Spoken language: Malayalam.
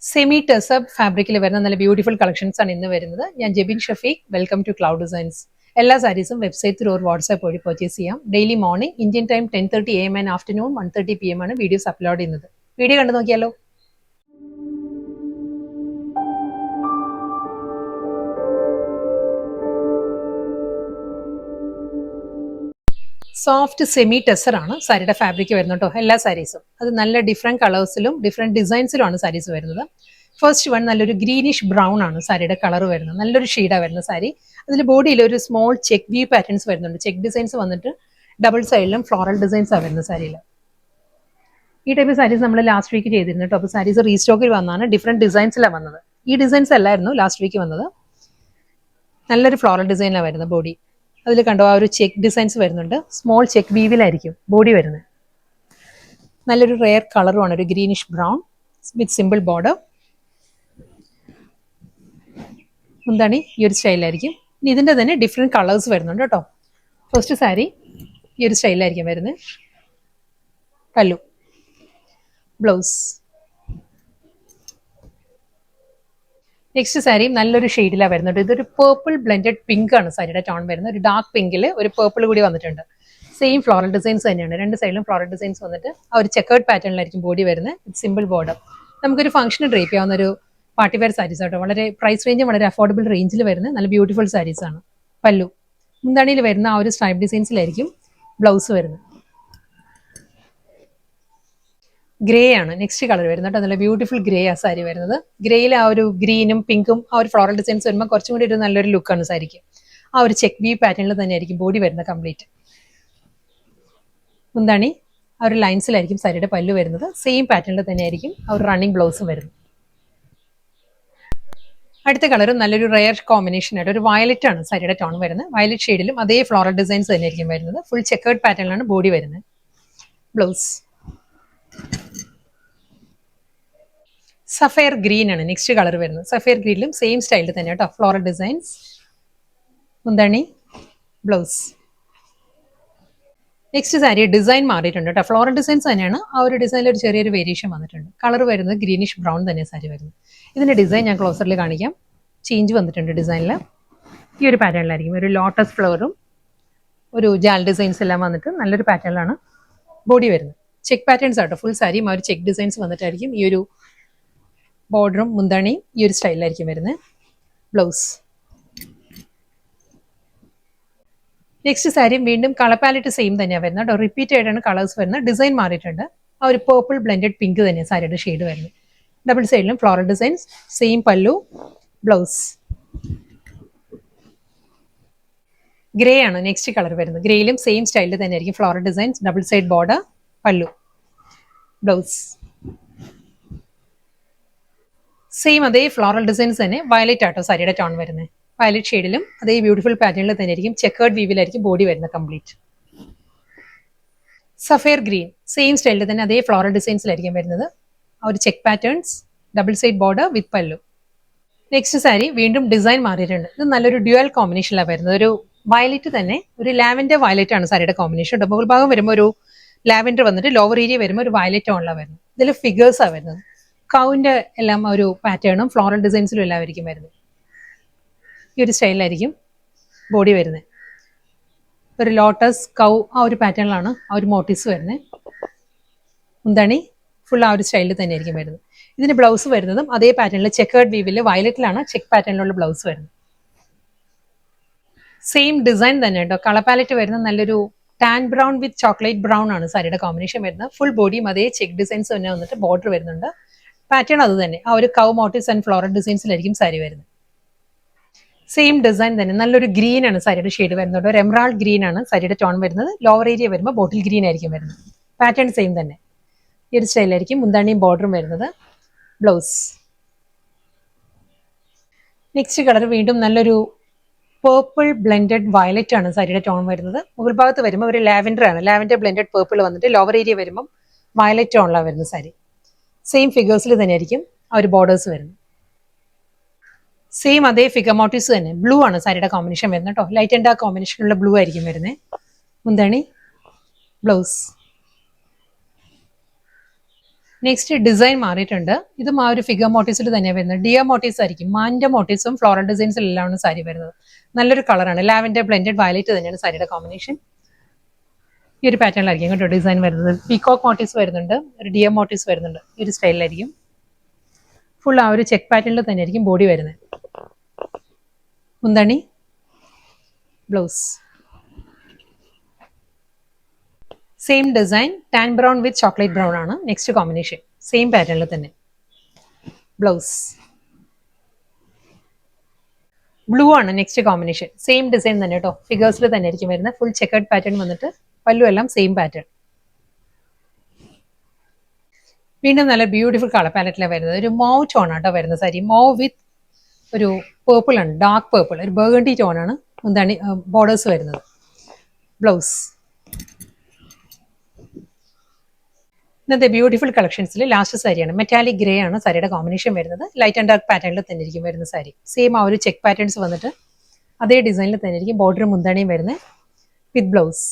സെമി ടെസബ് ഫാബ്രിക്കിൽ വരുന്ന നല്ല ബ്യൂട്ടിഫുൾ കളക്ഷൻസ് ആണ് ഇന്ന് വരുന്നത്. ഞാൻ Jebin Shafeeq, welcome to cloud designs. എല്ലാ സാരീസും വെബ്സൈറ്റ് ത്രൂ ഒരു വാട്സ്ആപ്പ് വഴി പർച്ചേസ് ചെയ്യാം. Daily morning Indian time 10:30 AM and afternoon 1:30 PM ആണ് വീഡിയോസ് അപ്ലോഡ് ചെയ്യുന്നത്. വീഡിയോ കണ്ടു നോക്കിയാലോ. സോഫ്റ്റ് സെമി ടെസർ ആണ് സാരിയുടെ ഫാബ്രിക് വരുന്നത് കേട്ടോ. എല്ലാ സാരീസും അത് നല്ല ഡിഫറെന്റ് കളേഴ്സിലും ഡിഫറെന്റ് ഡിസൈൻസിലുമാണ് സാരീസ് വരുന്നത്. ഫസ്റ്റ് വൺ നല്ലൊരു ഗ്രീനിഷ് ബ്രൗൺ ആണ് സാരിയുടെ കളർ വരുന്നത്. നല്ലൊരു ഷെയ്ഡാണ് വരുന്ന സാരി. അതിൽ ബോഡിയിൽ ഒരു സ്മോൾ ചെക്ക് വ്യൂ പാറ്റേൺസ് വരുന്നുണ്ട്. ചെക്ക് ഡിസൈൻസ് വന്നിട്ട് ഡബിൾ സൈഡിലും ഫ്ലോറൽ ഡിസൈൻസ് ആണ് വരുന്നത് സാരിയിൽ. ഈ ടൈപ്പ് സാരീസ് നമ്മൾ ലാസ്റ്റ് വീക്ക് ചെയ്തിരുന്നു കേട്ടോ. അപ്പോൾ സാരീസ് റീസ്റ്റോക്കിൽ വന്നാണ് ഡിഫറെന്റ് ഡിസൈൻസിലാണ് വന്നത്. ഈ ഡിസൈൻസ് അല്ലായിരുന്നു ലാസ്റ്റ് വീക്ക് വന്നത്. നല്ലൊരു ഫ്ലോറൽ ഡിസൈനിലാണ് വരുന്നത് ബോഡി. അതിൽ കണ്ടോ ആ ഒരു ചെക്ക് ഡിസൈൻസ് വരുന്നുണ്ട്. സ്മോൾ ചെക്ക് വീവിലായിരിക്കും ബോഡി വരുന്നത്. നല്ലൊരു റെയർ കളറുമാണ്, ഒരു ഗ്രീനിഷ് ബ്രൗൺ വിത്ത് സിമ്പിൾ ബോർഡർ. എന്താണ് ഈ ഒരു സ്റ്റൈലായിരിക്കും. ഇനി ഇതിൻ്റെ തന്നെ ഡിഫറെൻറ്റ് കളേഴ്സ് വരുന്നുണ്ട് കേട്ടോ. ഫസ്റ്റ് സാരി ഈ ഒരു സ്റ്റൈലായിരിക്കും വരുന്നത്. പല്ലു, ബ്ലൗസ്. നെക്സ്റ്റ് സാരി നല്ലൊരു ഷെയ്ഡിലാണ് വരുന്നുണ്ട്. ഇതൊരു പേർപ്പിൾ ബ്ലെൻഡഡ് പിങ്ക് ആണ് സാരിയുടെ ടോൺ വരുന്നത്. ഒരു ഡാർക്ക് പിങ്കിൽ ഒരു പേർപ്പിൾ കൂടി വന്നിട്ടുണ്ട്. സെയിം ഫ്ലോറൽ ഡിസൈൻസ് തന്നെയാണ്. രണ്ട് സൈഡിലും ഫ്ലോറൽ ഡിസൈൻസ് വന്നിട്ട് ആ ഒരു ചെക്കേർഡ് പാറ്റേണിലായിരിക്കും ബോഡി വരുന്നത്. Simple border. നമുക്കൊരു ഫംഗ്ഷന് ഡ്രേപ്പ് ചെയ്യാവുന്ന ഒരു പാർട്ടി വെയർ സാരീസ് ആട്ടോ. വളരെ പ്രൈസ് റേഞ്ചും വളരെ അഫോർഡബിൾ റേഞ്ചിൽ വരുന്ന നല്ല ബ്യൂട്ടിഫുൾ സാരീസ് ആണ്. പല്ലു മുന്താണിയിൽ വരുന്ന ആ ഒരു സ്ട്രൈപ്പ് ഡിസൈൻസിലായിരിക്കും ബ്ലൗസ് വരുന്നത്. ഗ്രേ ആണ് നെക്സ്റ്റ് കളർ വരുന്നത്. നല്ല ബ്യൂട്ടിഫുൾ ഗ്രേ ആ സാരി വരുന്നത്. ഗ്രേയിൽ ആ ഒരു ഗ്രീനും പിങ്കും ആ ഒരു ഫ്ലോറൽ ഡിസൈൻസ് വരുമ്പോൾ കുറച്ചും കൂടി ഒരു നല്ലൊരു ലുക്കാണ് സാരിക്ക്. ആ ഒരു ചെക്ക് വ്യൂ പാറ്റേണിൽ തന്നെയായിരിക്കും ബോഡി വരുന്നത് കംപ്ലീറ്റ്. മുന്താണി ആ ഒരു ലൈൻസിലായിരിക്കും സാരിയുടെ പല്ലു വരുന്നത്. സെയിം പാറ്റേണിൽ തന്നെയായിരിക്കും ആ ഒരു റണ്ണിങ് ബ്ലൗസും വരുന്നത്. അടുത്ത കളറും നല്ലൊരു റെയർ കോമ്പിനേഷൻ ആയിട്ട് ഒരു വയലറ്റ് ആണ് സാരിയുടെ ടോൺ വരുന്നത്. വയലറ്റ് ഷെയ്ഡിലും അതേ ഫ്ലോറൽ ഡിസൈൻസ് തന്നെയായിരിക്കും വരുന്നത്. ഫുൾ ചെക്കേർഡ് പാറ്റേണിലാണ് ബോഡി വരുന്നത്. ബ്ലൗസ് സഫയർ ഗ്രീൻ ആണ് നെക്സ്റ്റ് കളർ വരുന്നത്. സഫയർ ഗ്രീനിലും സെയിം സ്റ്റൈലിൽ തന്നെ കേട്ടോ. Floral designs. മുന്താണി, ബ്ലൗസ്. നെക്സ്റ്റ് സാരി ഡിസൈൻ മാറിയിട്ടുണ്ട് കേട്ടോ. ഫ്ലോറൽ ഡിസൈൻസ് തന്നെയാണ്. ആ ഒരു ഡിസൈനിൽ ഒരു ചെറിയൊരു വേരിയേഷൻ വന്നിട്ടുണ്ട്. കളർ വരുന്നത് ഗ്രീനിഷ് ബ്രൗൺ തന്നെ സാരി വരുന്നത്. ഇതിന്റെ ഡിസൈൻ ഞാൻ ക്ലോസറിൽ കാണിക്കാം. ചേഞ്ച് വന്നിട്ടുണ്ട് ഡിസൈനിൽ. ഈ ഒരു പാറ്റേണിലായിരിക്കും ഒരു ലോട്ടസ് ഫ്ലവറും ഒരു ജാൽ ഡിസൈൻസ് എല്ലാം വന്നിട്ട് നല്ലൊരു പാറ്റേണിലാണ് ബോഡി വരുന്നത്. ചെക്ക് പാറ്റേൺസ് ആട്ടോ. ഫുൾ സാരിയും ആ ഒരു ചെക്ക് ഡിസൈൻസ് വന്നിട്ടായിരിക്കും ഈ ഒരു ബോർഡറും മുന്താണിയും ഈ ഒരു സ്റ്റൈലിലായിരിക്കും വരുന്നത്. ബ്ലൗസ്. നെക്സ്റ്റ് സാരി വീണ്ടും കളർ പാലറ്റ് സെയിം തന്നെയാണ് വരുന്നത് കേട്ടോ. റിപ്പീറ്റ് ആയിട്ടാണ് കളേഴ്സ് വരുന്നത്. ഡിസൈൻ മാറിയിട്ടുണ്ട്. ആ ഒരു പേർപ്പിൾ ബ്ലെൻഡഡ് പിങ്ക് തന്നെയാണ് സാരിയുടെ ഷെയ്ഡ് വരുന്നത്. ഡബിൾ സൈഡിലും ഫ്ലോറൽ ഡിസൈൻസ്. സെയിം പല്ലു, ബ്ലൗസ്. ഗ്രേ ആണ് നെക്സ്റ്റ് കളർ വരുന്നത്. ഗ്രേയിലും സെയിം സ്റ്റൈലിൽ തന്നെയായിരിക്കും floral designs. Double side border, പല്ലു, ബ്ലൗസ്. സെയിം അതേ ഫ്ലോറൽ ഡിസൈൻസ് തന്നെ. വയലറ്റ് ആട്ടോ സാരിയുടെ ടോൺ വരുന്നത്. വയലറ്റ് ഷെയ്ഡിലും അതേ ബ്യൂട്ടിഫുൾ പാറ്റേണിൽ തന്നെ ആയിരിക്കും ചെക്കേർഡ് വീവിലായിരിക്കും ബോഡി വരുന്നത് കംപ്ലീറ്റ്. സഫയർ ഗ്രീൻ സെയിം സ്റ്റൈലിൽ തന്നെ അതേ ഫ്ലോറൽ ഡിസൈൻസിലായിരിക്കും വരുന്നത്. ആ ഒരു check patterns, double side border വിത്ത് പല്ലു. നെക്സ്റ്റ് സാരി വീണ്ടും ഡിസൈൻ മാറിയിട്ടുണ്ട്. ഇത് നല്ലൊരു ഡ്യുവൽ കോമ്പിനേഷനിലാണ് വരുന്നത്. ഒരു വയലറ്റ് തന്നെ ഒരു ലാവൻഡർ വയലറ്റ് ആണ് സാരിയുടെ കോമ്പിനേഷൻ. മുകൾ ഭാഗം വരുമ്പോൾ ഒരു ലാവൻഡർ വന്നിട്ട് ലോവർ ഏരിയ വരുമ്പോൾ ഒരു വയലറ്റ് ടോണിലാണ് വരുന്നത്. ഇതിൽ ഫിഗേഴ്സാണ് വരുന്നത്. കൗവിൻ്റെ എല്ലാം ഒരു പാറ്റേണും ഫ്ലോറൽ ഡിസൈൻസിലും എല്ലാമായിരിക്കും വരുന്നത്. ഈ ഒരു സ്റ്റൈലിലായിരിക്കും ബോഡി വരുന്നത്. ഒരു ലോട്ടസ് കൗ ആ ഒരു പാറ്റേണിലാണ് ആ ഒരു മോട്ടീവ്സ് വരുന്നത്. മുന്താണി ഫുൾ ആ ഒരു സ്റ്റൈലിൽ തന്നെയായിരിക്കും വരുന്നത്. ഇതിന് ബ്ലൗസ് വരുന്നതും അതേ പാറ്റേണിൽ ചെക്കേർഡ് വീവിൽ വയലറ്റിലാണ് ചെക്ക് പാറ്റേണിലുള്ള ബ്ലൗസ് വരുന്നത്. സെയിം ഡിസൈൻ തന്നെ കേട്ടോ. കളർ പാലറ്റ് വരുന്നത് നല്ലൊരു ടാൻ ബ്രൗൺ വിത്ത് ചോക്ലേറ്റ് ബ്രൗൺ ആണ് സാരിയുടെ കോമ്പിനേഷൻ വരുന്നത്. ഫുൾ ബോഡിയും അതേ ചെക്ക് ഡിസൈൻസ് തന്നെ വന്നിട്ട് ബോർഡർ വരുന്നുണ്ട്. പാറ്റേൺ അത് തന്നെ. ആ ഒരു കൗ മോട്ടീവ്സ് ആൻഡ് ഫ്ലോറൽ ഡിസൈൻസിലായിരിക്കും സാരി വരുന്നത്. സെയിം ഡിസൈൻ തന്നെ. നല്ലൊരു ഗ്രീൻ ആണ് സാരിയുടെ ഷെയ്ഡ് വരുന്നത്. ഒരു എമറാൾഡ് ഗ്രീൻ ആണ് സാരിയുടെ ടോൺ വരുന്നത്. ലോവർ ഏരിയ വരുമ്പോൾ ബോട്ടിൽ ഗ്രീൻ ആയിരിക്കും വരുന്നത്. പാറ്റേൺ സെയിം തന്നെ. ഈ ഒരു സ്റ്റൈലായിരിക്കും മുന്താണിയും ബോർഡറും വരുന്നത്. ബ്ലൗസ്. നെക്സ്റ്റ് കളർ വീണ്ടും നല്ലൊരു പേർപ്പിൾ ബ്ലെൻഡഡ് വയലറ്റ് ആണ് സാരിയുടെ ടോൺ വരുന്നത്. മുകൾ ഭാഗത്ത് വരുമ്പോൾ ഒരു ലാവൻഡർ ആണ്. ലാവൻഡർ ബ്ലെൻഡഡ് പേർപ്പിൾ വന്നിട്ട് ലോവർ ഏരിയ വരുമ്പോൾ വയലറ്റ് ടോണിലാണ് വരുന്നത് സാരി. സെയിം ഫിഗേഴ്സിൽ തന്നെയായിരിക്കും ആ ഒരു ബോർഡേഴ്സ് വരുന്നത്. സെയിം അതേ ഫിഗർ മോട്ടീവ്സ് തന്നെ. ബ്ലൂ ആണ് സാരിയുടെ കോമ്പിനേഷൻ വരുന്നത് കേട്ടോ. ലൈറ്റ് ആൻഡ് ഡാർക്ക് കോമ്പിനേഷനുള്ള ബ്ലൂ ആയിരിക്കും വരുന്നത്. മുന്താണി, ബ്ലൗസ്. നെക്സ്റ്റ് ഡിസൈൻ മാറിയിട്ടുണ്ട്. ഇതും ആ ഒരു ഫിഗർ മോട്ടീവ്സിൽ തന്നെയാണ് വരുന്നത്. ഡിയർ മോട്ടീവ്സ് ആയിരിക്കും. മാൻ്റെ മോട്ടീവ്സും ഫ്ലോറൽ ഡിസൈൻസിലെല്ലാം സാരി വരുന്നത്. നല്ലൊരു കളറാണ്. ലാവൻഡർ ബ്ലെൻഡഡ് വയലറ്റ് തന്നെയാണ് സാരിയുടെ കോമ്പിനേഷൻ. ഈ ഒരു പാറ്റേണിലായിരിക്കും കേട്ടോ ഡിസൈൻ വരുന്നത്. പീകോക്ക് മോട്ടീവ്സ് വരുന്നുണ്ട്, ഒരു ഡിയർ മോട്ടീവ്സ് വരുന്നുണ്ട്. ഈ ഒരു സ്റ്റൈലിലായിരിക്കും. ഫുൾ ആ ഒരു ചെക്ക് പാറ്റേണിൽ തന്നെയായിരിക്കും ബോഡി വരുന്നത്. മുന്താണി, blouse. Same design, tan brown വിത്ത് ചോക്ലേറ്റ് ബ്രൗൺ ആണ് നെക്സ്റ്റ് കോമ്പിനേഷൻ. സെയിം പാറ്റേണിൽ തന്നെ ബ്ലൗസ്. ബ്ലൂ ആണ് നെക്സ്റ്റ് കോമ്പിനേഷൻ. സെയിം ഡിസൈൻ തന്നെ കേട്ടോ, ഫിഗേഴ്സിൽ തന്നെ ആയിരിക്കും വരുന്നത്. ഫുൾ ചെക്കേർഡ് പാറ്റേൺ വന്നിട്ട് പല്ലു എല്ലാം സെയിം പാറ്റേൺ. വീണ്ടും നല്ല ബ്യൂട്ടിഫുൾ കളർ പാലറ്റിലാണ് വരുന്നത്. ഒരു മോവ് ടോൺ ആട്ടോ വരുന്ന സാരി. മോവ് വിത്ത് ഒരു പേർപ്പിൾ ആണ്, ഡാർക്ക് പേർപ്പിൾ, ഒരു ബർഗണ്ടി ടോൺ ആണ് എന്താണ് ബോർഡേഴ്സ് വരുന്നത്. ബ്ലൗസ്. ഇന്നത്തെ ബ്യൂട്ടിഫുൾ കളക്ഷൻസിൽ ലാസ്റ്റ് സാരിയാണ്. മെറ്റാലിക് ഗ്രേ ആണ് സാരിയുടെ കോമ്പിനേഷൻ വരുന്നത്. ലൈറ്റ് ആൻഡ് ഡാർക്ക് പാറ്റേണിൽ തന്നെ ഇരിക്കും വരുന്ന സാരി. സെയിം ആ ഒരു ചെക്ക് പാറ്റേൺസ് വന്നിട്ട് അതേ ഡിസൈനിൽ തന്നെ ഇരിക്കും ബോർഡറും മുന്താണിയും വരുന്നത് വിത്ത് ബ്ലൗസ്.